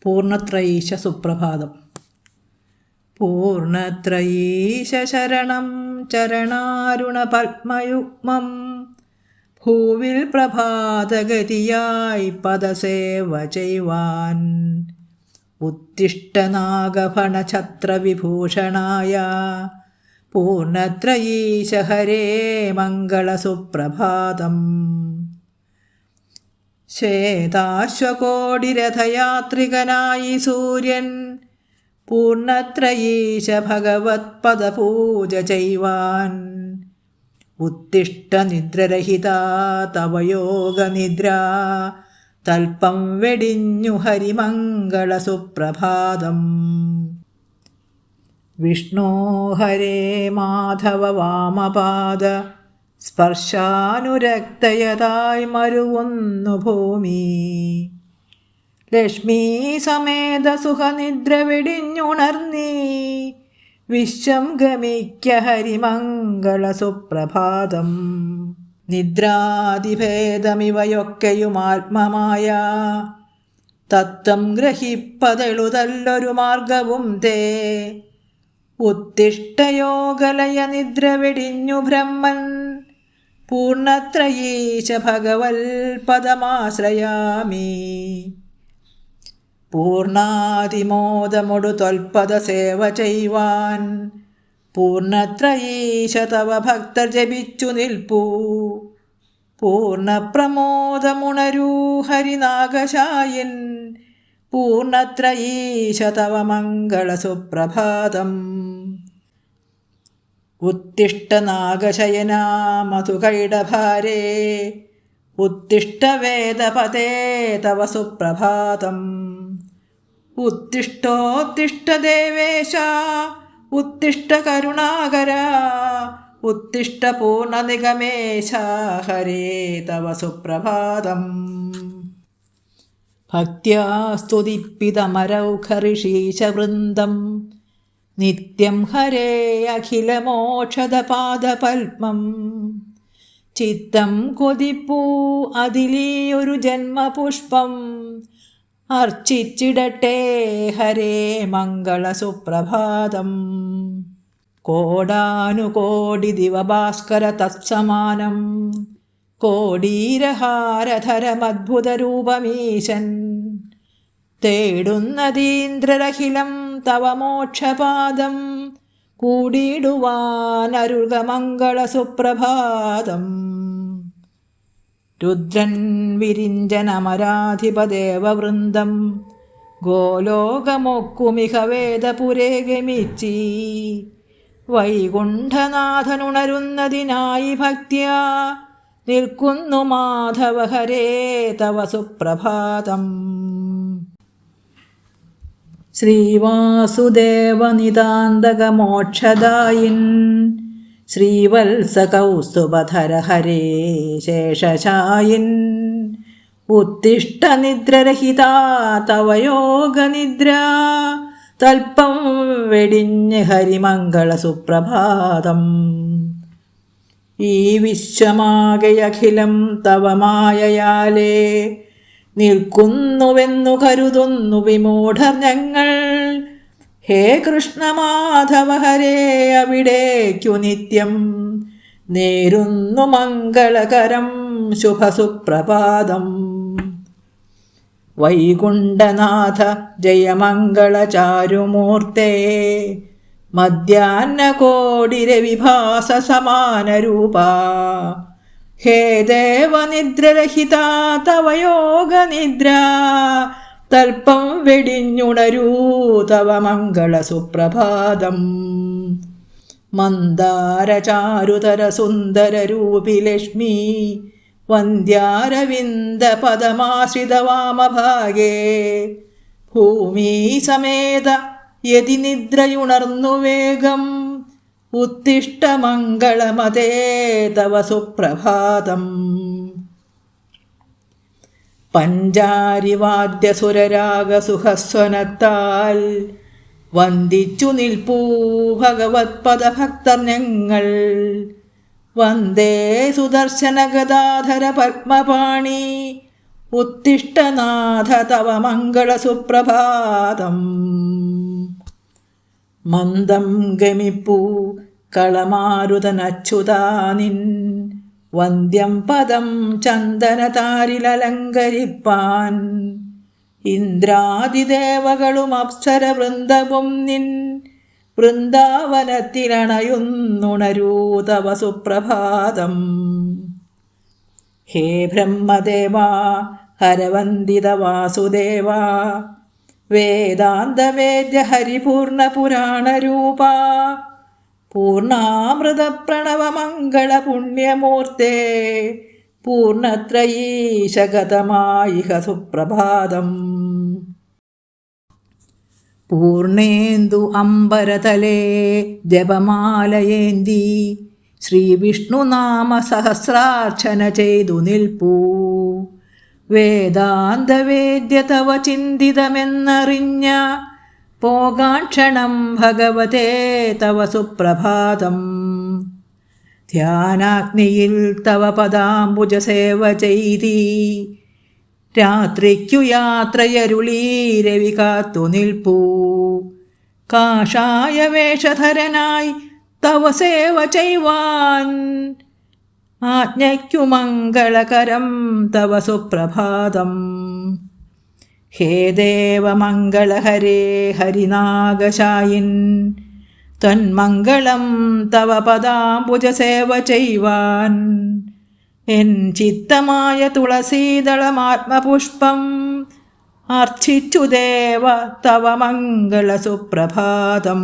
പൂർണ്ണത്രയീശ സുപ്രഭാതം. പൂർണ്ണത്രയീശ ശരണം ചരണാരുണ പത്മയുഗ്മം ഭൂവിൽ പ്രഭാതഗതിയായി പദസേവ ചെയ്യുവാൻ ഉത്തിഷ്ഠനാഗഭണഛത്രവിഭൂഷണായ പൂർണ്ണത്രയീശ ഹരേ മംഗളസുപ്രഭാതം. ശ്വേതാശ്വകോടിരഥയാത്രികനായി സൂര്യൻ പൂർണ്ണത്രയീശ ഭഗവത്പദപൂജ ചെയ്യുവാൻ ഉത്തിഷ്ഠനിദ്രരഹിതാ തവ യോഗനിദ്ര തൽപ്പം വെടിഞ്ഞു ഹരിമംഗളസുപ്രഭാതം. വിഷ്ണോ ഹരേ മാധവ വാമപാദ സ്പർശാനുരക്തയതായി മരുവുന്നു ഭൂമി ലക്ഷ്മീ സമേത സുഖനിദ്ര വെടിഞ്ഞുണർന്നീ വിശ്വം ഗമിക്ക ഹരിമംഗളസുപ്രഭാതം. നിദ്രാതിഭേദമിവയൊക്കെയും ആത്മമായ തത്വം ഗ്രഹിപ്പതെളുതല്ലൊരു മാർഗവും തേ ഉത്തിഷ്ഠയോഗലയ നിദ്ര വെടിഞ്ഞു ബ്രഹ്മൻ പൂർണ്ണത്രയീശ ഭഗവൽ പദമാശ്രയാമി. പൂർണ്ണാതിമോദമൊടു ത്വൽപദ സേവ ചെയ്യുവാൻ പൂർണ്ണത്രയീശ തവ ഭക്തർ ജപിച്ചു നിൽപ്പൂ പൂർണ്ണപ്രമോദമുണരൂ ഹരിനാഗശായിൻ പൂർണ്ണത്രയീശ തവ മംഗളസുപ്രഭാതം. ഉത്തിഷ്ഠനാഗശയനാ മധുകൈടഭാരേ ഉത്തിഷ്ഠവേദപദേ തവ സുപ്രഭാതം. ഉത്തിഷ്ഠോത്തിഷ്ഠ ദേവേശ ഉത്തിഷ്ഠകരുണാകര ഉത്തിഷ്ഠ പൂർണ്ണനിഗമേശ ഹരേ തവ സുപ്രഭാതം. ഭക്ത്യാ സ്തുതിപ്പിതമരൗഖഋഷീശവൃന്ദം നിത്യം ഹരേ അഖിലമോക്ഷദപാദപത്മം. ചിത്തം കൊതിപ്പൂ അതിലീയൊരു ജന്മപുഷ്പം അർച്ചിച്ചിടട്ടെ ഹരേ മംഗളസുപ്രഭാതം. കോടാനുകോടി ദിവഭാസ്കര തത്സമാനം കോടീരഹാരധരമദ്ഭുതരൂപമീശൻ തേടുന്നതീന്ദ്രരഖിലം തവ മോക്ഷപാദം കൂടിയിടുവാനരുൾക മംഗളസുപ്രഭാതം. രുദ്രൻ വിരിഞ്ചനമരാധിപദേവവൃന്ദം ഗോലോകമൊക്കുമിഹ വേദപുരേ ഗമിച്ചി വൈകുണ്ഠനാഥനുണരുന്നതിനായി ഭക്ത്യാ നിൽക്കുന്നു മാധവ ഹരേ തവ സുപ്രഭാതം. ശ്രീവാസുദേവനിതാന്തകമോക്ഷദായിൻ ശ്രീവത്സകൗസ്തുഭധര ഹരേ ശേഷശായിൻ ഉത്തിഷ്ഠനിദ്രരഹിതാ തവ യോഗനിദ്ര തൽപ്പം വെടിഞ്ഞ് ഹരിമംഗളസുപ്രഭാതം. ഈ വിശ്വമാകയഖിലം തവ മായയാലേ നിൽക്കുന്നുവെന്നു കരുതുന്നു വിമൂഢർ ഞങ്ങൾ. ഹേ കൃഷ്ണമാധവ ഹരേ അവിടേക്കു നിത്യം നേരുന്നു മംഗളകരം ശുഭസുപ്രഭാതം. വൈകുണ്ഠനാഥ ജയമംഗളചാരുമൂർത്തേ മധ്യാഹ്നകോടിരവിഭാസ സമാനരൂപ ഹേ ദേവനിദ്രരഹിതാ തവ യോഗനിദ്ര തൽപ്പം വെടിഞ്ഞുണരൂ തവ മംഗളസുപ്രഭാതം. മന്ദാരചാരുതര സുന്ദരരൂപി ലക്ഷ്മീ വന്ദ്യാരവിന്ദ പദമാശ്രിതവാമഭാഗേ ഭൂമി സമേത യതി നിദ്രയുണർന്നു വേഗം ഉത്തിഷ്ഠമംഗളമതേ തവ സുപ്രഭാതം. പഞ്ചാരിവാദ്യസുരരാഗസുഖസ്വനത്താൽ വന്ദിച്ചു നിൽപ്പൂ ഭഗവത്പദഭക്തർ ഞങ്ങൾ. വന്ദേ സുദർശനഗദാധര പത്മപാണി ഉത്തിഷ്ഠനാഥ തവ മംഗളസുപ്രഭാതം. മന്ദം ഗമിപ്പൂ കളമാരുതനച്യുതാനിൻ വന്ദ്യം പദം ചന്ദനതാരിലലങ്കരിപ്പാൻ. ഇന്ദ്രാദിദേവകളും അപ്സരവൃന്ദവും നിൻ വൃന്ദാവനത്തിലണയുന്നുണരൂ തവ സുപ്രഭാതം. ഹേ ബ്രഹ്മദേവ ഹരവന്ദിത വാസുദേവ വേദാന്തവേദ്യ ഹരിപൂർണ പുരാണരൂപ പൂർണാമൃത പ്രണവമംഗള പുണ്യമൂർത്തേ പൂർണത്രയീശഗതമായിഹ സുപ്രഭാതം. പൂർണേന്ദു അംബരതലേ ജപമാലയേന്തി ശ്രീവിഷ്ണുനാമ സഹസ്രാർച്ചന ചെയ്തു നിൽപ്പൂ. വേദാന്തവേദ്യ തവ ചിന്തിതമെന്നറിഞ്ഞ പോകാൻ ക്ഷണം ഭഗവതേ തവ സുപ്രഭാതം. ധ്യാനാഗ്നിയിൽ തവ പദാംബുജ സേവ ചെയ്തി രാത്രിക്കു യാത്രയരുളീ രവി കാത്തു നിൽപ്പൂ. കാഷായ വേഷധരനായി തവ സേവ ചെയ്വാൻ ആജ്ഞയ്ക്കു മംഗളകരം തവ സുപ്രഭാതം. ഹേ ദേവമംഗളഹരേ ഹരിനാഗശായിൻ തന്മംഗളം തവ പദാംബുജ സേവ ചെയ്വാൻ. എൻ ചിത്തമായ തുളസീദളമാത്മപുഷ്പം അർച്ചിച്ചു ദേവ തവ മംഗളസുപ്രഭാതം.